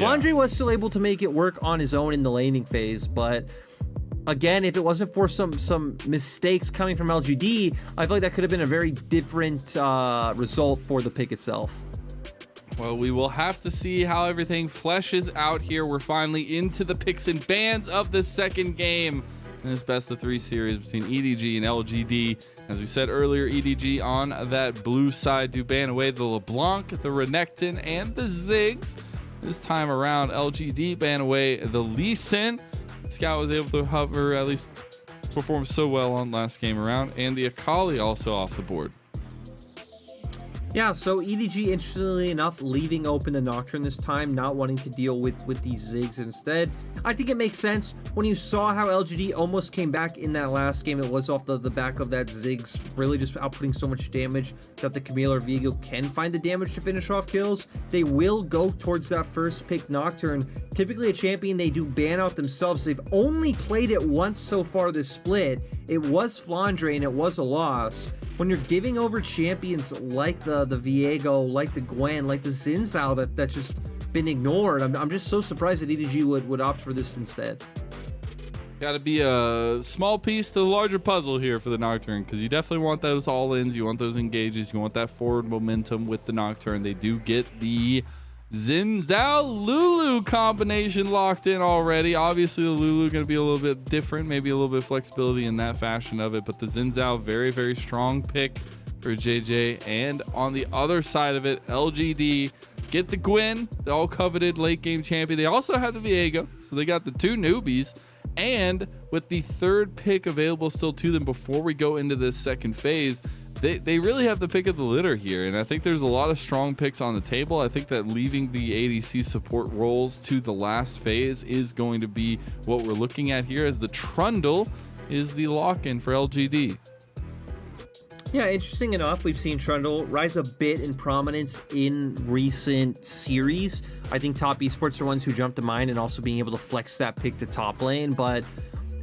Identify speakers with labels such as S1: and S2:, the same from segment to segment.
S1: Flandre was still able to make it work on his own in the laning phase, but again, if it wasn't for some mistakes coming from LGD, I feel like that could have been a very different result for the pick itself.
S2: Well, we will have to see how everything fleshes out here. We're finally into the picks and bans of the second game in this best-of-3 series between EDG and LGD. As we said earlier, EDG on that blue side do ban away the LeBlanc, the Renekton, and the Ziggs. This time around, LGD ban away the Lee Sin. Scout was able to hover, at least perform so well on last game around, and the Akali also off the board.
S1: Yeah, so EDG, interestingly enough, leaving open the Nocturne this time, not wanting to deal with these Ziggs instead. I think it makes sense. When you saw how LGD almost came back in that last game, it was off the back of that Ziggs really just outputting so much damage that the Camille or Viego can find the damage to finish off kills. They will go towards that first pick Nocturne. Typically a champion they do ban out themselves. They've only played it once so far this split. It was Flandre and it was a loss. When you're giving over champions like the Viego, like the Gwen, like the Xin Zhao that's just been ignored, I'm just so surprised that EDG would opt for this instead.
S2: Got to be a small piece to the larger puzzle here for the Nocturne, because you definitely want those all-ins, you want those engages, you want that forward momentum with the Nocturne. They do get the Xin Zhao Lulu combination locked in already. Obviously, the Lulu going to be a little bit different, maybe a little bit of flexibility in that fashion of it, but the Xin Zhao, very, very strong pick for JJ. And on the other side of it, LGD get the Gwen, the all-coveted late-game champion. They also have the Viego, so they got the two newbies. And with the third pick available still to them before we go into this second phase, they really have the pick of the litter here, and I think there's a lot of strong picks on the table. I think that leaving the ADC support roles to the last phase is going to be what we're looking at here, as the Trundle is the lock-in for LGD.
S1: Yeah, interesting enough, we've seen Trundle rise a bit in prominence in recent series. I think top esports are ones who jump to mind, and also being able to flex that pick to top lane, but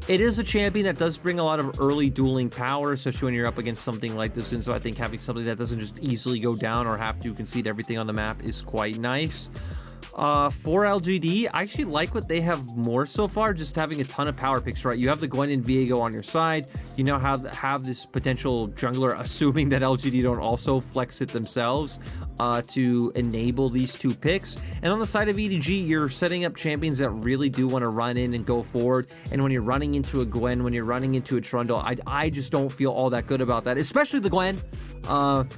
S1: it is a champion that does bring a lot of early dueling power, especially when you're up against something like this. And so I think having something that doesn't just easily go down or have to concede everything on the map is quite nice. For LGD, I actually like what they have more so far, just having a ton of power picks, right? You have the Gwen and Viego on your side. You now have this potential jungler, assuming that LGD don't also flex it themselves, to enable these two picks. And on the side of EDG, you're setting up champions that really do want to run in and go forward. And when you're running into a Gwen, when you're running into a Trundle, I just don't feel all that good about that, especially the Gwen.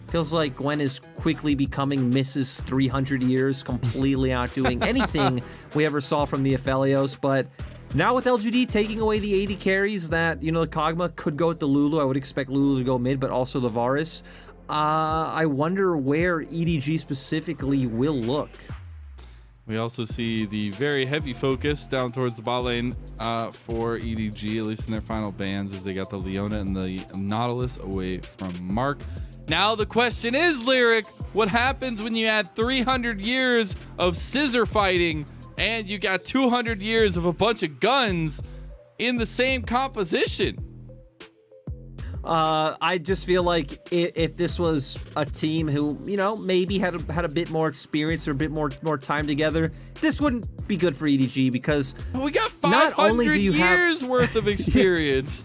S1: Feels like Gwen is quickly becoming Mrs. 300 years, completely outdoing anything we ever saw from the Aphelios. But now with LGD taking away the 80 carries that, you know, the Kog'Maw could go with the Lulu. I would expect Lulu to go mid, but also the Varus. I wonder where EDG specifically will look.
S2: We also see the very heavy focus down towards the bot lane for EDG, at least in their final bans, as they got the Leona and the Nautilus away from Mark. Now the question is, Lyric, what happens when you add 300 years of scissor fighting and you got 200 years of a bunch of guns in the same composition?
S1: I just feel like if this was a team who, you know, maybe had a bit more experience or a bit more time together, this wouldn't be good for EDG, because
S2: we got 500 years worth of experience.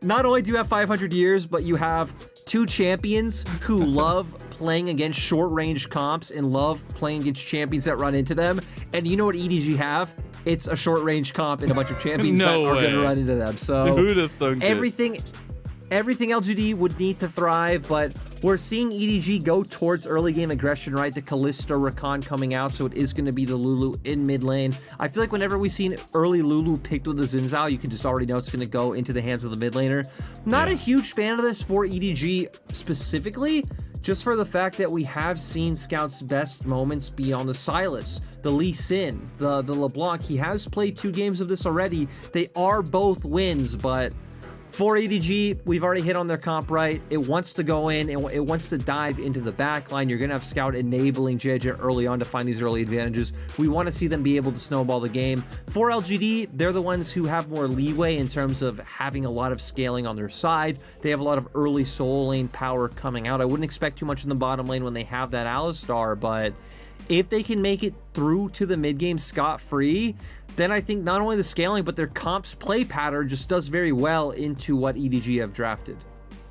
S1: Not only do you have 500 years, but you have two champions who love playing against short-range comps and love playing against champions that run into them. And you know what EDG have? It's a short-range comp and a bunch of champions that are going to run into them. So
S2: who'd have thunk
S1: everything LGD would need to thrive, but we're seeing EDG go towards early game aggression, right? The Kalista Rakan coming out, so it is going to be the Lulu in mid lane. I feel like whenever we've seen early Lulu picked with the Xin Zhao, you can just already know it's going to go into the hands of the mid laner. Not a huge fan of this for EDG specifically, just for the fact that we have seen Scout's best moments be on the Sylas, the Lee Sin, the LeBlanc. He has played 2 games of this already. They are both wins, but for EDG, we've already hit on their comp right. It wants to go in, and it wants to dive into the backline. You're going to have Scout enabling JJ early on to find these early advantages. We want to see them be able to snowball the game. For LGD, they're the ones who have more leeway in terms of having a lot of scaling on their side. They have a lot of early soul lane power coming out. I wouldn't expect too much in the bottom lane when they have that Alistar, but if they can make it through to the mid-game scot-free, then I think not only the scaling, but their comps play pattern just does very well into what EDG have drafted.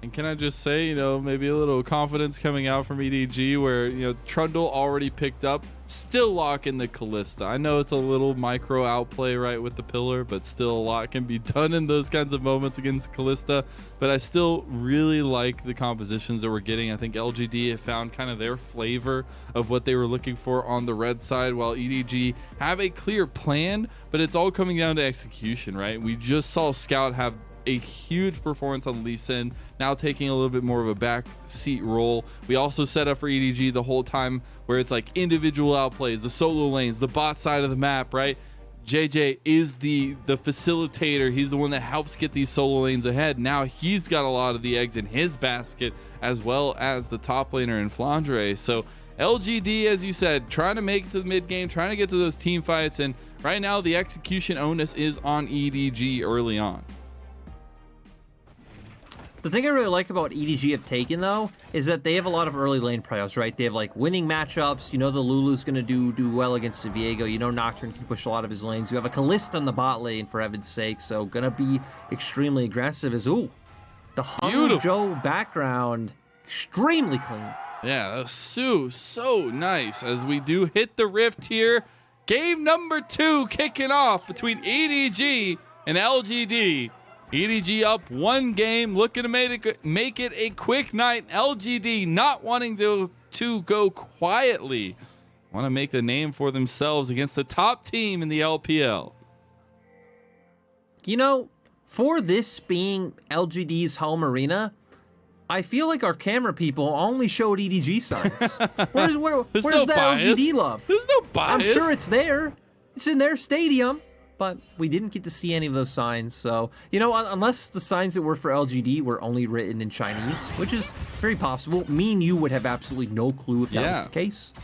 S2: And can I just say, you know, maybe a little confidence coming out from EDG where, you know, Trundle already picked up, still lock in the Kalista. I know it's a little micro outplay, right, with the pillar, but still a lot can be done in those kinds of moments against Kalista. But I still really like the compositions that we're getting. I think LGD have found kind of their flavor of what they were looking for on the red side, while EDG have a clear plan, but it's all coming down to execution, right? We just saw Scout have a huge performance on Lee Sin, now taking a little bit more of a back seat role. We also set up for EDG the whole time where it's like individual outplays, the solo lanes, the bot side of the map, right? JJ is the facilitator. He's the one that helps get these solo lanes ahead. Now he's got a lot of the eggs in his basket, as well as the top laner in Flandre. So LGD, as you said, trying to make it to the mid game, trying to get to those team fights, and right now the execution onus is on EDG early on.
S1: The thing I really like about EDG have taken, though, is that they have a lot of early lane priors, right? They have, like, winning matchups. You know the Lulu's going to do well against the Viego. You know Nocturne can push a lot of his lanes. You have a Kalista on the bot lane, for heaven's sake, so going to be extremely aggressive as, ooh, the Hangzhou background, extremely clean.
S2: Yeah, that's so nice as we do hit the rift here. Game number 2 kicking off between EDG and LGD. EDG up 1 game, looking to make it a quick night. LGD not wanting to go quietly. Want to make a name for themselves against the top team in the LPL.
S1: You know, for this being LGD's home arena, I feel like our camera people only showed EDG signs. Where's
S2: no
S1: the
S2: bias.
S1: LGD love?
S2: There's no bias.
S1: I'm sure it's there. It's in their stadium. But we didn't get to see any of those signs. So, you know, unless the signs that were for LGD were only written in Chinese, which is very possible, me and you would have absolutely no clue if that was the case.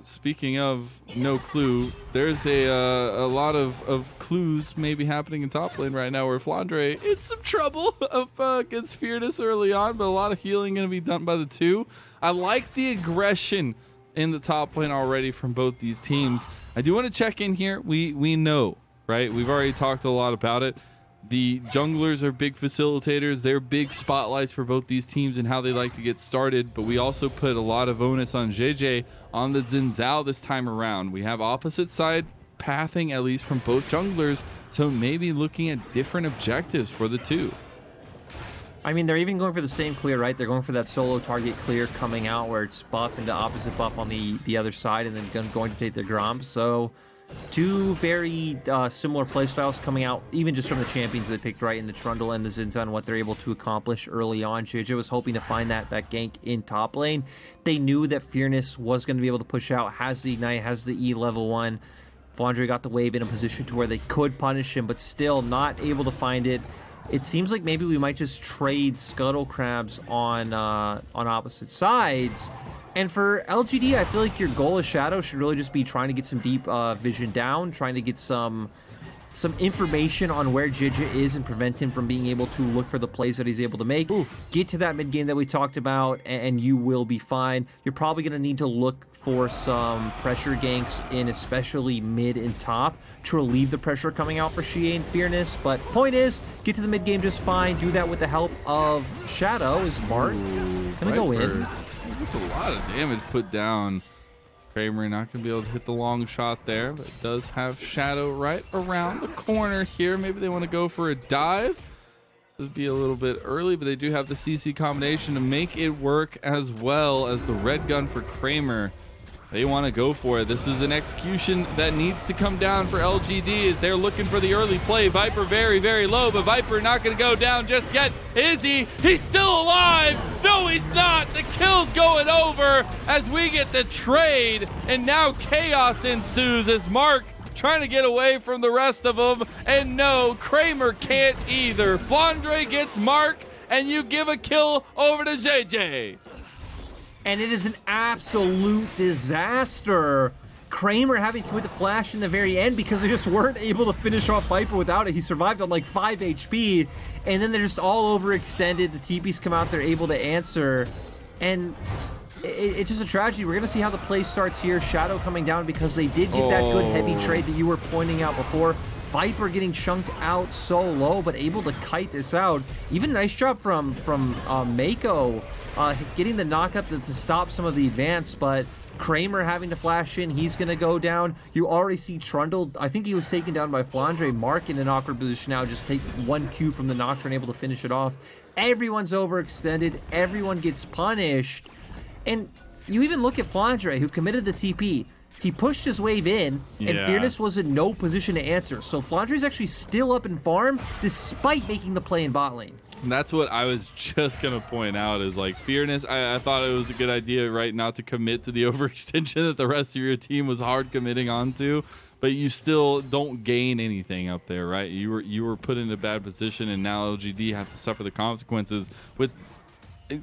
S2: Speaking of no clue, there's a lot of clues maybe happening in top lane right now where Flandre in some trouble against Fearless early on, but a lot of healing going to be done by the two. I like the aggression in the top lane already from both these teams. I do want to check in here. We know, right? We've already talked a lot about it. The junglers are big facilitators. They're big spotlights for both these teams and how they like to get started. But we also put a lot of onus on JJ on the Xin Zhao this time around. We have opposite side pathing, at least from both junglers. So maybe looking at different objectives for the two.
S1: I mean, they're even going for the same clear, right? They're going for that solo target clear coming out where it's buff into opposite buff on the other side and then going to take their Grom. So two very similar playstyles coming out, even just from the champions they picked, right? In the Trundle and the Xin Zhao and what they're able to accomplish early on. JJ was hoping to find that gank in top lane. They knew that Fearness was going to be able to push out, has the Ignite, has the E level 1. Flandre got the wave in a position to where they could punish him, but still not able to find it. It seems like maybe we might just trade Scuttle Crabs on opposite sides. And for LGD, I feel like your goal as Shadow should really just be trying to get some deep vision down, trying to get some information on where JJ is and prevent him from being able to look for the plays that he's able to make. Get to that mid game that we talked about, and you will be fine. You're probably going to need to look for some pressure ganks in especially mid and top to relieve the pressure coming out for Xie and Fearness. But point is, get to the mid game just fine. Do that with the help of Shadow. Is Mark gonna go in?
S2: That's a lot of damage put down. Kramer not gonna be able to hit the long shot there, but does have Shadow right around the corner here. Maybe they want to go for a dive. This would be a little bit early, but they do have the CC combination to make it work, as well as the red gun for Kramer. They want to go for it. This is an execution that needs to come down for LGD as they're looking for the early play. Viper very low, but Viper not going to go down just yet. Is he? He's still alive. No, he's not. The kill's going over as we get the trade, and now chaos ensues as Mark trying to get away from the rest of them, and no, Kramer can't either. Flandre gets Mark, and you give a kill over to JJ.
S1: And it is an absolute disaster. Kramer having to put the flash in the very end because they just weren't able to finish off Viper without it. He survived on like 5 HP, and then they're just all overextended. The TPs come out, they're able to answer. And It's just a tragedy. We're going to see how the play starts here. Shadow coming down because they did get that good heavy trade that you were pointing out before. Viper getting chunked out so low, but able to kite this out. Even nice job from Mako getting the knockup to stop some of the advance, but Kramer having to flash in. He's going to go down. You already see Trundle. I think he was taken down by Flandre. Mark in an awkward position now. Just take 1 Q from the Nocturne, able to finish it off. Everyone's overextended. Everyone gets punished. And you even look at Flandre, who committed the TP. He pushed his wave in, and Fearness was in no position to answer. So Flandre's actually still up in farm, despite making the play in bot lane.
S2: And that's what I was just going to point out is like Fearness. I thought it was a good idea, right, not to commit to the overextension that the rest of your team was hard committing onto, but you still don't gain anything up there, right? You were put in a bad position, and now LGD have to suffer the consequences with,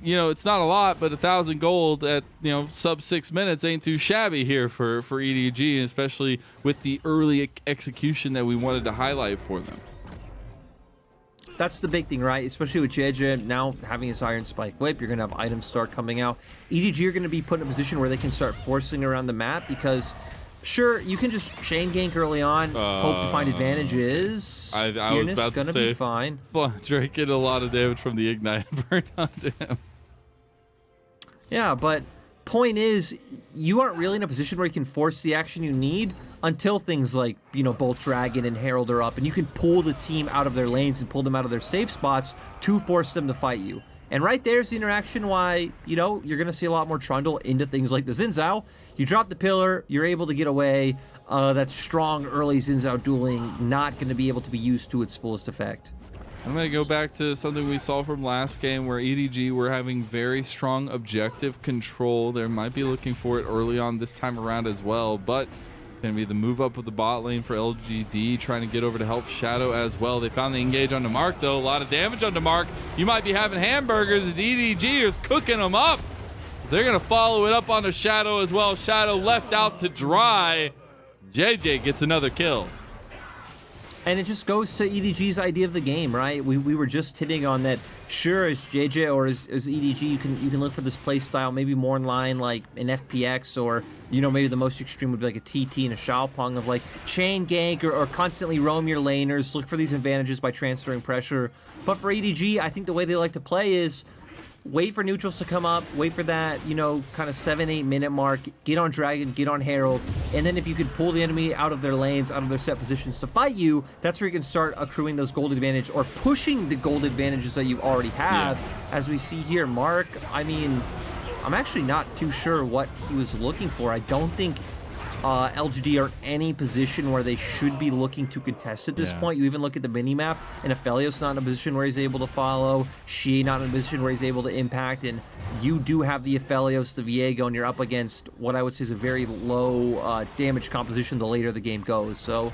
S2: you know, it's not a lot, but 1,000 gold at, you know, sub 6 minutes ain't too shabby here for EDG, especially with the early execution that we wanted to highlight for them.
S1: That's the big thing, right? Especially with JJ now having his Iron Spike Whip, you're going to have items start coming out. EDG are going to be put in a position where they can start forcing around the map because, sure, you can just chain gank early on, hope to find advantages.
S2: I was about to say,
S1: be fine.
S2: Drake get a lot of damage from the Ignite burn onto him.
S1: Yeah, but point is, you aren't really in a position where you can force the action you need until things like, you know, both Dragon and Herald are up, and you can pull the team out of their lanes and pull them out of their safe spots to force them to fight you. And right there's the interaction why, you know, you're going to see a lot more Trundle into things like the Xin Zhao. You drop the pillar, you're able to get away. That strong early Xin Zhao dueling not going to be able to be used to its fullest effect.
S2: I'm going to go back to something we saw from last game where EDG were having very strong objective control. They might be looking for it early on this time around as well, but it's going to be the move up of the bot lane for LGD, trying to get over to help Shadow as well. They found the engage on Mark, though. A lot of damage on Mark. You might be having hamburgers, and EDG is cooking them up. They're going to follow it up on the Shadow as well. Shadow left out to dry. JJ gets another kill.
S1: And it just goes to EDG's idea of the game, right? We were just hitting on that. Sure, as JJ or as EDG, you can look for this play style, maybe more in line like an FPX, or, you know, maybe the most extreme would be like a TT and a Xiaopeng of like chain gank or constantly roam your laners, look for these advantages by transferring pressure. But for EDG, I think the way they like to play is wait for neutrals to come up, wait for that, you know, kind of 7-8 minute mark, get on Dragon, get on Herald, and then if you could pull the enemy out of their lanes, out of their set positions to fight you, that's where you can start accruing those gold advantage or pushing the gold advantages that you already have. As we see here, Mark, I mean, I'm actually not too sure what he was looking for. I don't think LGD are in any position where they should be looking to contest at this point. You even look at the mini-map, and Aphelios not in a position where he's able to follow, She not in a position where he's able to impact, and you do have the Aphelios, the Viego, and you're up against what I would say is a very low damage composition the later the game goes. So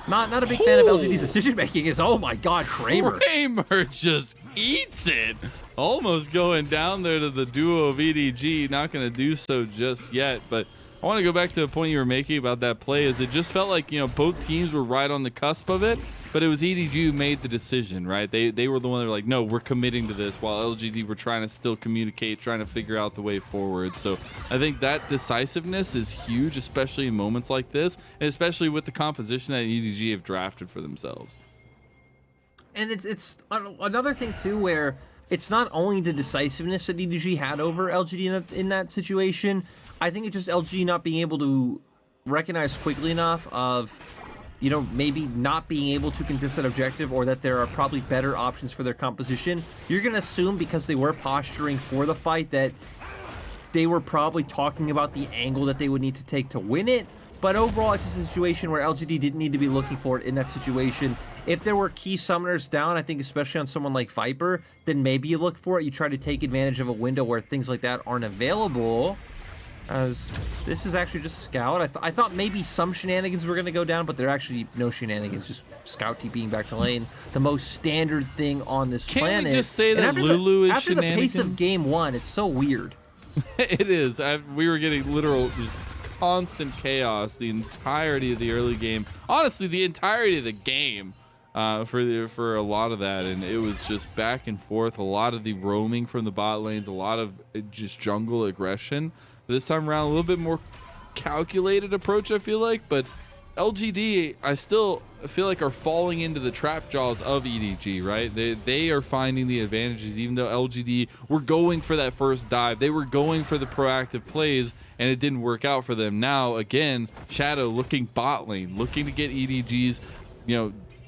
S1: not a big fan of LGD's decision-making. Is, oh my god, Kramer
S2: just eats it. Almost going down there to the duo of EDG. Not going to do so just yet, but I want to go back to the point you were making about that play. Is it just felt like, you know, both teams were right on the cusp of it, but it was EDG who made the decision, right? They were the one that were like, no, we're committing to this, while LGD were trying to still communicate, trying to figure out the way forward. So I think that decisiveness is huge, especially in moments like this, and especially with the composition that EDG have drafted for themselves.
S1: And it's another thing too, where it's not only the decisiveness that EDG had over LGD in that situation. I think it's just LGD not being able to recognize quickly enough of, you know, maybe not being able to contest that objective, or that there are probably better options for their composition. You're going to assume because they were posturing for the fight that they were probably talking about the angle that they would need to take to win it. But overall, it's just a situation where LGD didn't need to be looking for it in that situation. If there were key summoners down, I think especially on someone like Viper, then maybe you look for it. You try to take advantage of a window where things like that aren't available. As this is actually just Scout. I thought maybe some shenanigans were going to go down, but there are actually no shenanigans. Just Scout TPing back to lane. The most standard thing on this planet.
S2: Can't we just say that Lulu is
S1: after
S2: shenanigans?
S1: After the pace of game one, it's so weird.
S2: It is. We were getting literal just constant chaos the entirety of the early game. Honestly, the entirety of the game. for a lot of that, and it was just back and forth. A lot of the roaming from the bot lanes, a lot of just jungle aggression. This time around, a little bit more calculated approach, I feel like, but LGD, I still feel like, are falling into the trap jaws of EDG, right? They are finding the advantages, even though LGD were going for that first dive. They were going for the proactive plays, and it didn't work out for them. Now, again, Shadow looking bot lane, looking to get EDG's,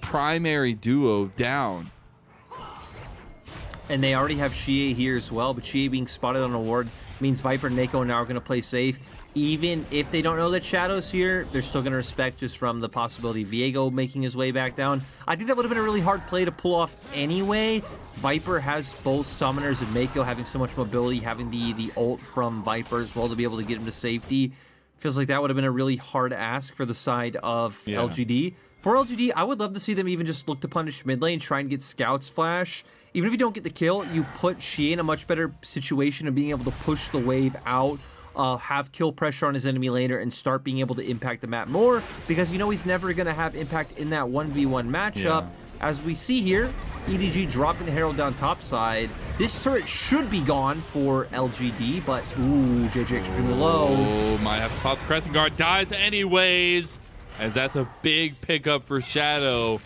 S2: primary duo down.
S1: And they already have Xie here as well, but Xie being spotted on a ward means Viper and Mako now are going to play safe. Even if they don't know that Shadow's here, they're still going to respect just from the possibility of Viego making his way back down. I think that would have been a really hard play to pull off anyway. Viper has both Summoners and Mako having so much mobility, having the ult from Viper as well to be able to get him to safety. Feels like that would have been a really hard ask for the side of LGD. For LGD, I would love to see them even just look to punish mid lane, try and get Scout's flash. Even if you don't get the kill, you put Xie in a much better situation of being able to push the wave out, have kill pressure on his enemy laner, and start being able to impact the map more, because you know he's never going to have impact in that 1v1 matchup.
S2: Yeah.
S1: As we see here, EDG dropping the Herald down top side. This turret should be gone for LGD, but ooh, JJ extremely low.
S2: Oh, might have to pop the Crescent Guard. Dies anyways, as that's a big pickup for Shadow.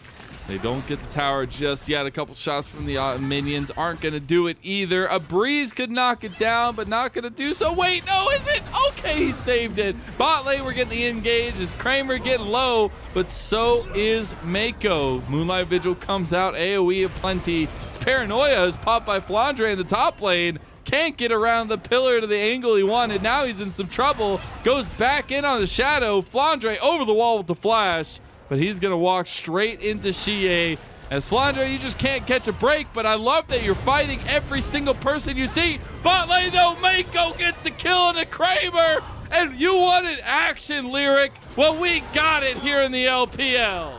S2: They don't get the tower just yet. A couple shots from the minions aren't going to do it either. A breeze could knock it down, but not going to do so. Wait, no, is it? Okay, he saved it. Bot lane, we're getting the engage. Is Kramer getting low, but so is Mako. Moonlight Vigil comes out. AoE aplenty. Paranoia is popped by Flandre in the top lane. Can't get around the pillar to the angle he wanted. Now he's in some trouble. Goes back in on the Shadow. Flandre over the wall with the flash, but he's going to walk straight into Xie. As Flandre, you just can't catch a break, but I love that you're fighting every single person you see. Bot lane, though, Mako gets the kill on the Kramer, and you wanted action, Lyric. Well, we got it here in the LPL.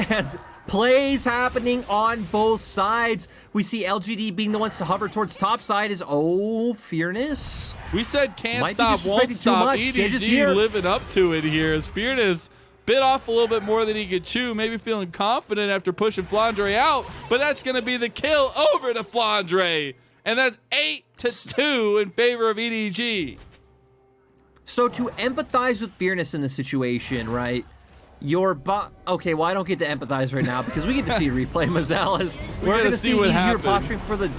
S1: And plays happening on both sides. We see LGD being the ones to hover towards top side is, Fearness.
S2: We said can't
S1: Might
S2: stop, won't stop. EDG living up to it here as Fearness bit off a little bit more than he could chew, maybe feeling confident after pushing Flandre out, but that's going to be the kill over to Flandre, and that's 8-2 in favor of EDG.
S1: So to empathize with Fearness in the situation, right? Okay, well, I don't get to empathize right now because we get to see a replay, Mazel. We're going to see EDG posturing for the...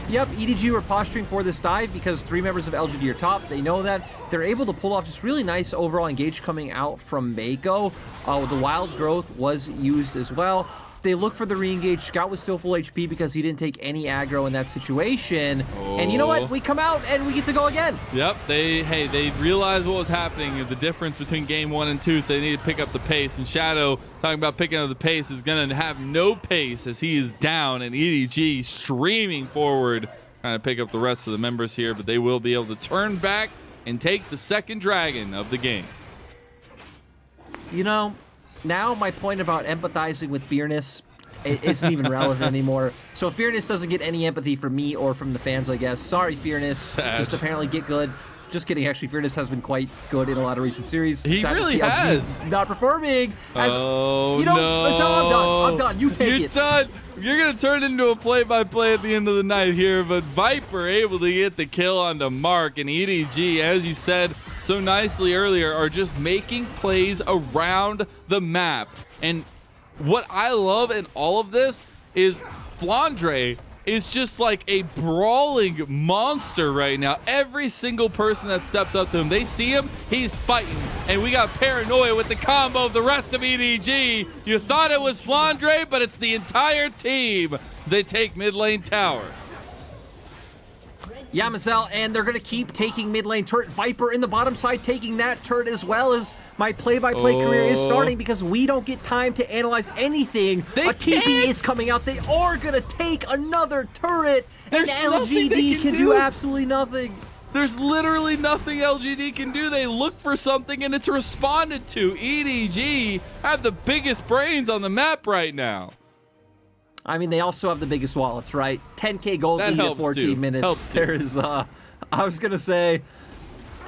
S1: Yep, EDG were posturing for this dive because 3 members of LGD are top. They know that. They're able to pull off just really nice overall engage coming out from Mako. The Wild Growth was used as well. They look for the re-engage. Scout was still full HP because he didn't take any aggro in that situation. And you know what? We come out and we get to go again.
S2: Yep, they realized what was happening, the difference between game 1 and 2, so they need to pick up the pace. And Shadow, talking about picking up the pace, is going to have no pace as he is down, and EDG streaming forward, trying to pick up the rest of the members here, but they will be able to turn back and take the second dragon of the game.
S1: You know, now my point about empathizing with Fearness isn't even relevant anymore. So Fearness doesn't get any empathy from me or from the fans, I guess. Sorry, Fearness.
S2: Sad.
S1: Just apparently get good. Just kidding. Actually, Fearness has been quite good in a lot of recent series.
S2: He really has.
S1: Not performing.
S2: No.
S1: I'm done. You take it.
S2: You're done. You're going to turn into a play-by-play at the end of the night here, but Viper able to get the kill onto Mark, and EDG, as you said so nicely earlier, are just making plays around the map. And what I love in all of this is Flandre is just like a brawling monster right now. Every single person that steps up to him, they see him, he's fighting. And we got Paranoia with the combo of the rest of EDG. You thought it was Flandre, but it's the entire team. They take mid lane tower.
S1: Yeah, Mazel, and they're going to keep taking mid lane turret. Viper in the bottom side taking that turret as well, as my play-by-play career is starting because we don't get time to analyze anything. A TP is coming out. They are going to take another turret, and LGD can do absolutely nothing.
S2: There's literally nothing LGD can do. They look for something, and it's responded to. EDG have the biggest brains on the map right now.
S1: I mean, they also have the biggest wallets, right? 10K gold lead at 14 minutes. There is, I was going to say,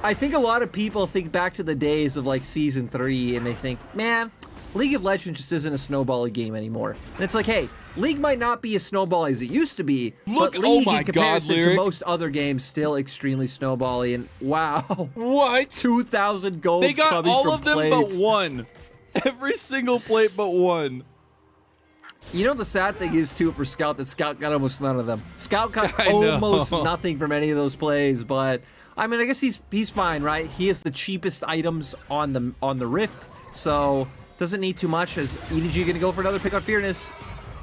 S1: I think a lot of people think back to the days of like season 3 and they think, man, League of Legends just isn't a snowbally game anymore. And it's like, hey, League might not be as snowball as it used to be,
S2: Look,
S1: but League
S2: oh my
S1: in comparison
S2: God,
S1: to
S2: Lyric.
S1: most other games still extremely snowbally. And wow,
S2: What?
S1: 2,000 gold
S2: They got
S1: coming
S2: all
S1: from
S2: of them
S1: plates.
S2: but one. Every single plate but one.
S1: You know the sad thing is too for Scout that Scout got almost none of them. Scout got
S2: I know.
S1: almost nothing from any of those plays, but I mean I guess he's fine, right? He has the cheapest items on the Rift, so doesn't need too much. As EDG gonna go for another pick on Fearness.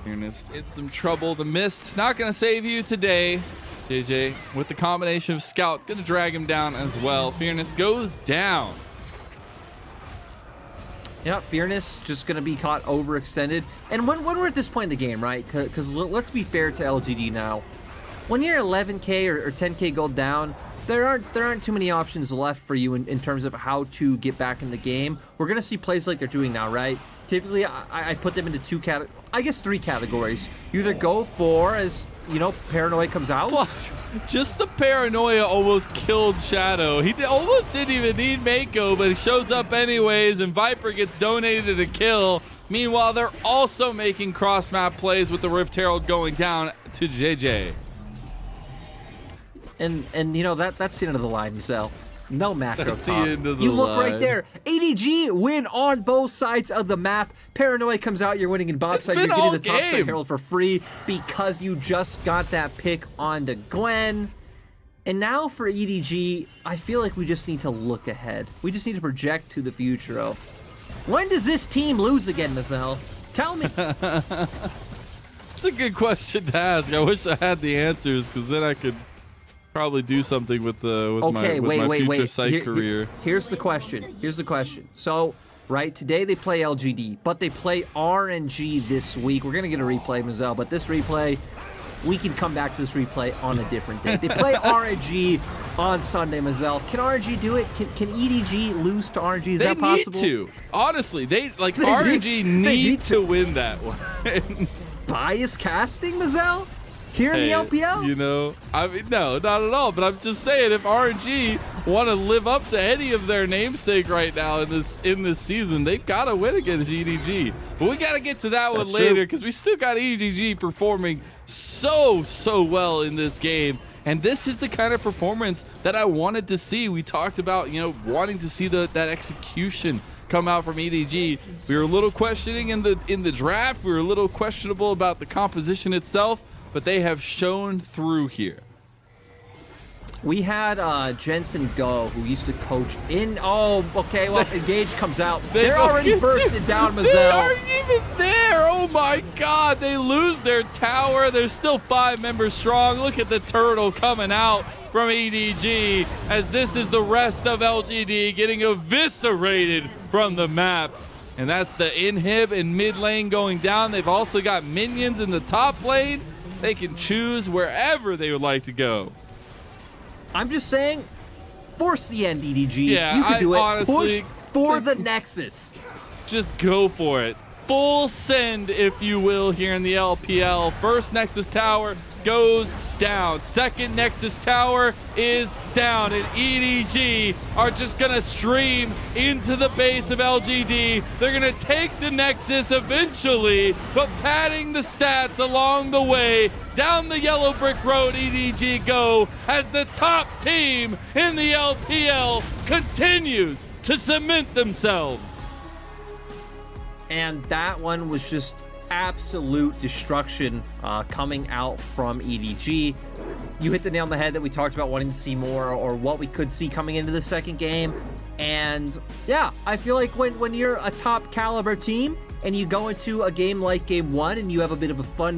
S2: Fearness in some trouble. The mist not gonna save you today. JJ with the combination of Scout gonna drag him down as well. Fearness goes down.
S1: Yeah, Fearness just going to be caught overextended. And when we're at this point in the game, right? Because let's be fair to LGD now. When you're 11K or 10K gold down, there aren't too many options left for you in terms of how to get back in the game. We're going to see plays like they're doing now, right? Typically, I put them into three categories. You either go for, as you know, Paranoia comes out.
S2: Just the paranoia almost killed Shadow. He almost didn't even need Mako, but he shows up anyways, and Viper gets donated a kill. Meanwhile, they're also making cross-map plays with the Rift Herald going down to JJ.
S1: And you know, that's the end of the line, Zell. No macro
S2: That's the
S1: talk.
S2: end of the
S1: You look
S2: line.
S1: right there. EDG win on both sides of the map. Paranoia comes out. You're winning in bot side. You're
S2: been
S1: getting
S2: all
S1: the top side
S2: game.
S1: Herald for free because you just got that pick onto Gwen. And now for EDG, I feel like we just need to look ahead. We just need to project to the future of when does this team lose again, Mazel? Tell me.
S2: It's a good question to ask. I wish I had the answers, because then I could probably do something with my future site career.
S1: Here's the question. So, right, today they play LGD, but they play RNG this week. We're gonna get a replay, Mazel, but this replay, we can come back to this replay on a different day. They play RNG on Sunday, Mazel. Can RNG do it? Can EDG lose to RNG? Is that possible?
S2: They need to. Honestly, RNG need to win that one.
S1: Bias casting, Mazel? Here in the LPL?
S2: You know, I mean, no, not at all. But I'm just saying, if RNG want to live up to any of their namesake right now in this season, they've got to win against EDG. But we got to get to that one later, because we still got EDG performing so well in this game. And this is the kind of performance that I wanted to see. We talked about, you know, wanting to see that execution come out from EDG. We were a little questioning in the draft. We were a little questionable about the composition itself, but they have shown through here.
S1: We had Jensen Go, who used to coach in. Oh, okay. Well, Engage comes out. They're already bursted down, Mazel.
S2: They aren't even there. Oh my God! They lose their tower. They're still 5 members strong. Look at the turtle coming out from EDG, as this is the rest of LGD getting eviscerated from the map. And that's the inhib in mid lane going down. They've also got minions in the top lane. They can choose wherever they would like to go.
S1: I'm just saying, force the end, EDG.
S2: Yeah,
S1: you can do it.
S2: Honestly,
S1: push for the Nexus.
S2: Just go for it. Full send, if you will, here in the LPL. First Nexus Tower goes down. Second Nexus Tower is down. And EDG are just going to stream into the base of LGD. They're going to take the Nexus eventually, but padding the stats along the way. Down the yellow brick road, EDG go as the top team in the LPL continues to cement themselves.
S1: And that one was just absolute destruction coming out from EDG. You hit the nail on the head that we talked about wanting to see more, or what we could see coming into the second game. And yeah, I feel like when you're a top caliber team and you go into a game like game one and you have a bit of a fun